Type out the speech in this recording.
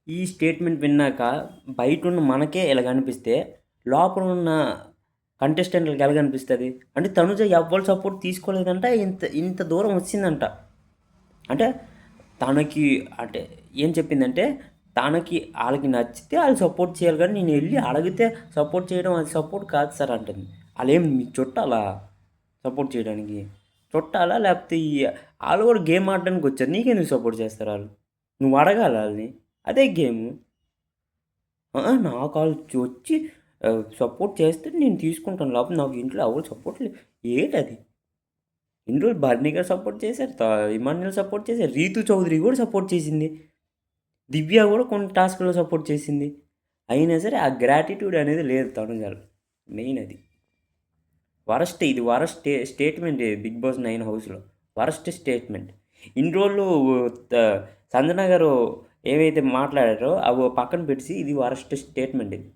ఈ స్టేట్మెంట్ విన్నాక బయటున్న మనకే ఇలాగనిపిస్తే, లోపల ఉన్న కంటెస్టెంట్‌లకి ఎలాగనిపిస్తది? అంటే తనుజ ఎవ్వరి సపోర్ట్ తీసుకోలేదంట. ఇంత ఇంత దూరం వచ్చిందంట. అంటే తనకి అంటే ఏం చెప్పిందంటే, తనకి ఆళ్ళకి నచ్చితే ఆళ్ళు సపోర్ట్ చేయాలి గానీ, నేనెళ్లి అడిగితే సపోర్ట్ చేయడం అది సపోర్ట్ కాదు సార్ అంటుంది. ఆళ్ళేం మీకు చుట్టాలా సపోర్ట్ చేయడానికి? చుట్టాలా? లేపోతే ఆళ్ళు గూడా గేమ్ ఆడడానికొచ్చారు. నీకెందుకు సపోర్ట్ చేస్తారు ఆళ్ళు? నువ్వు అడగాల ఆళ్ళని. అదే గేము. నాకాళ్ళు వచ్చి సపోర్ట్ చేస్తే నేను తీసుకుంటాను. లేపోతే నాకు ఇంట్లో ఎవరు సపోర్ట్ ఏటది? ఇన్ని రోజులు భరణి గారు సపోర్ట్ చేశారు. ఇమాన్యుల్ సపోర్ట్ చేశారు. రీతు చౌదరి గూడా సపోర్ట్ చేసింది. దివ్య గూడా కొన్ని టాస్క్‌లో సపోర్ట్ చేసింది. అయినా సరే ఆ గ్రాటిట్యూడ్ అనేది లేదు తనుజాలో. మెయిన్ అది. వరస్ట్ స్టేట్మెంట్ ఇది 'బిగ్ బాస్ 9' హౌస్‌లో. Worst statement. ఇన్ని రోజులు త సంజన గారు ఏవైతే మాట్లాడారో అవి పక్కన పెట్టేసి ఇది వరస్ట్ స్టేట్మెంట్ ఇది.